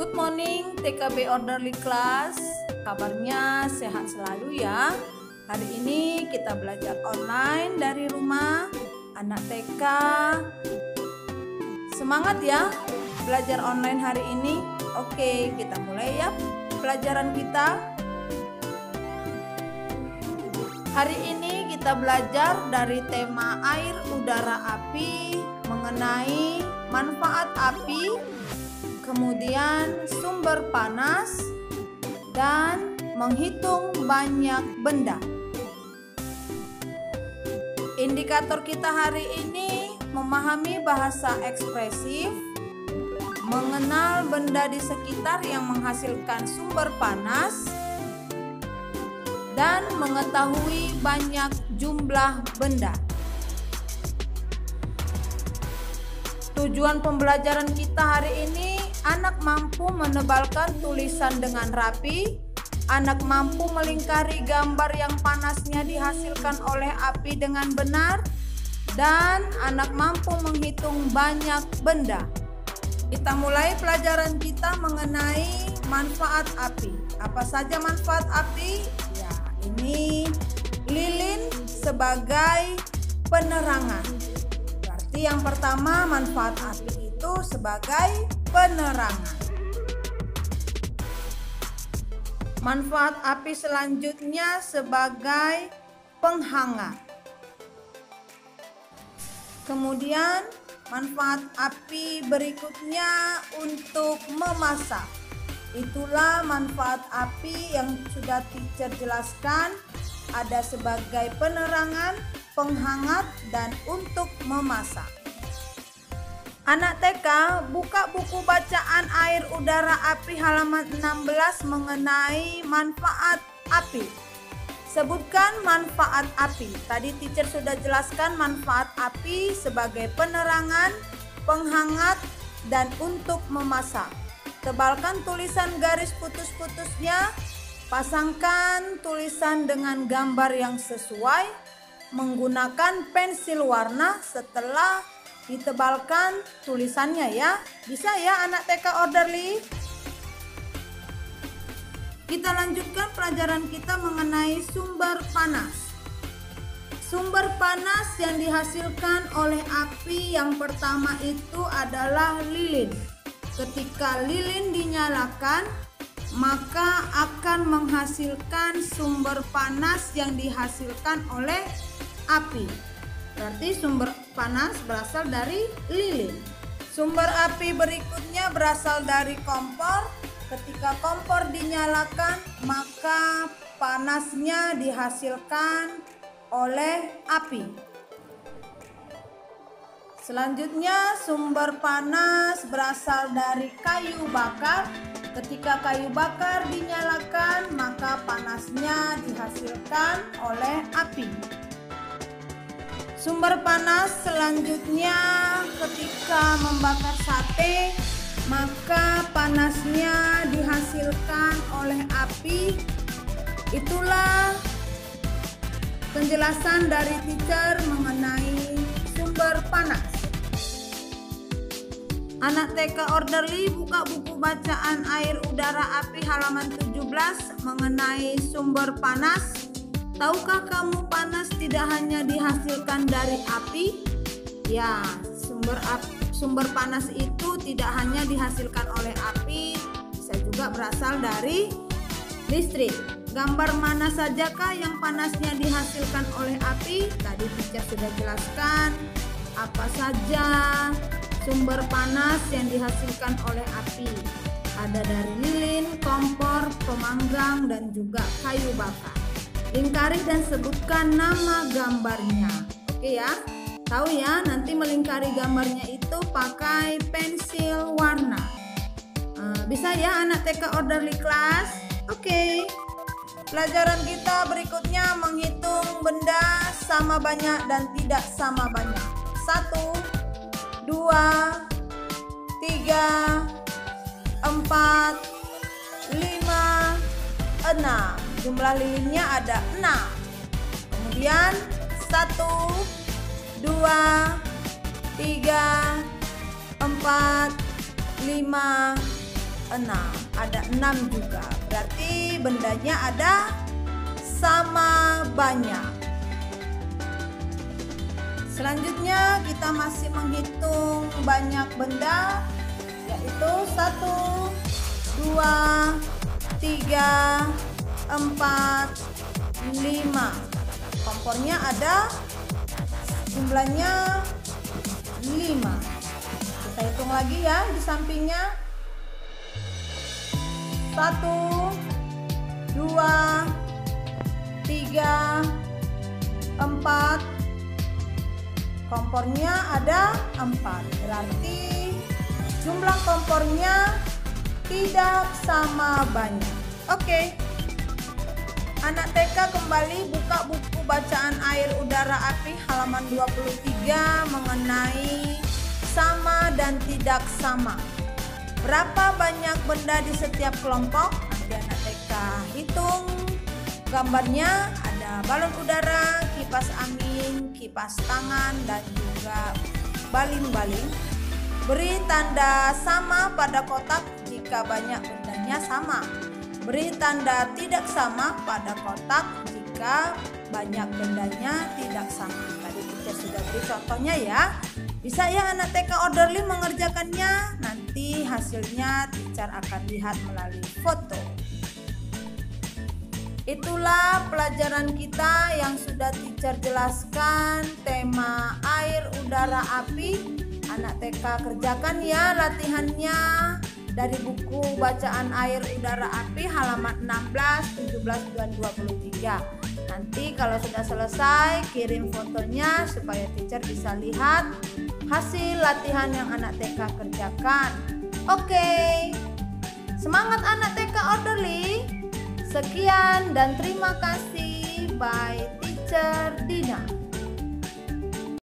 Good morning TKB Orderly Class. Kabarnya sehat selalu ya. Hari ini kita belajar online dari rumah. Anak TK semangat ya belajar online hari ini. Oke, kita mulai ya pelajaran kita. Hari ini kita belajar dari tema air, udara, api, mengenai manfaat api, kemudian sumber panas, dan menghitung banyak benda. Indikator kita hari ini memahami bahasa ekspresif, mengenal benda di sekitar yang menghasilkan sumber panas, dan mengetahui banyak jumlah benda. Tujuan pembelajaran kita hari ini, anak mampu menebalkan tulisan dengan rapi, anak mampu melingkari gambar yang panasnya dihasilkan oleh api dengan benar, dan anak mampu menghitung banyak benda. Kita mulai pelajaran kita mengenai manfaat api. Apa saja manfaat api? Ya, ini lilin sebagai penerangan. Berarti yang pertama, manfaat api itu sebagai penerangan. Manfaat api selanjutnya sebagai penghangat. Kemudian manfaat api berikutnya untuk memasak. Itulah manfaat api yang sudah teacher jelaskan, ada sebagai penerangan, penghangat, dan untuk memasak. Anak TK, buka buku bacaan air, udara, api halaman 16 mengenai manfaat api. Sebutkan manfaat api. Tadi teacher sudah jelaskan manfaat api sebagai penerangan, penghangat, dan untuk memasak. Tebalkan tulisan garis putus-putusnya, pasangkan tulisan dengan gambar yang sesuai, menggunakan pensil warna setelah ditebalkan tulisannya ya. Bisa ya anak TK Orderly? Kita lanjutkan pelajaran kita mengenai sumber panas. Sumber panas yang dihasilkan oleh api yang pertama itu adalah lilin. Ketika lilin dinyalakan, maka akan menghasilkan sumber panas yang dihasilkan oleh api. Berarti sumber panas berasal dari lilin. Sumber api berikutnya berasal dari kompor. Ketika kompor dinyalakan, maka panasnya dihasilkan oleh api. Selanjutnya, sumber panas berasal dari kayu bakar. Ketika kayu bakar dinyalakan, maka panasnya dihasilkan oleh api. Sumber panas selanjutnya ketika membakar sate, maka panasnya dihasilkan oleh api. Itulah penjelasan dari teacher mengenai sumber panas. Anak TK Orderly, buka buku bacaan air, udara, api halaman 17 mengenai sumber panas. Tahukah kamu panas tidak hanya dihasilkan dari api? Ya, sumber panas itu tidak hanya dihasilkan oleh api, bisa juga berasal dari listrik. Gambar mana sajakah yang panasnya dihasilkan oleh api? Tadi teacher sudah jelaskan apa saja sumber panas yang dihasilkan oleh api. Ada dari lilin, kompor, pemanggang, dan juga kayu bakar. Lingkari dan sebutkan nama gambarnya. Oke ya, tahu ya, nanti melingkari gambarnya itu pakai pensil warna. Bisa ya anak TK Orderly Class? Oke. Pelajaran kita berikutnya menghitung benda sama banyak dan tidak sama banyak. 1, 2, 3, 4, 5, 6. Jumlah lilinnya ada 6. Kemudian 1, 2, 3, 4, 5, ada 6 juga. Berarti bendanya ada sama banyak. Selanjutnya kita masih menghitung banyak benda, yaitu 1, 2, 3, 4, 5. Kompornya ada jumlahnya 5. Kita hitung lagi ya di sampingnya. 1, 2, 3, 4. Kompornya ada 4. Berarti jumlah kompornya tidak sama banyak. Oke. Anak TK kembali buka buku bacaan air udara api halaman 23 mengenai sama dan tidak sama. Berapa banyak benda di setiap kelompok? Nanti anak TK hitung. Gambarnya ada balon udara, kipas angin, kipas tangan, dan juga baling-baling. Beri tanda sama pada kotak jika banyak bendanya sama. Beri tanda tidak sama pada kotak jika banyak bendanya tidak sama. Tadi kita sudah beri contohnya ya. Bisa ya anak TK orderly mengerjakannya. Nanti hasilnya teacher akan lihat melalui foto. Itulah pelajaran kita yang sudah teacher jelaskan, tema air, udara, api. Anak TK kerjakan ya latihannya dari buku bacaan air, udara, api halaman 16, 17, dan 23. Nanti kalau sudah selesai kirim fotonya supaya teacher bisa lihat hasil latihan yang anak TK kerjakan. Oke. Semangat anak TK orderly. Sekian dan terima kasih. Bye, Teacher Dina.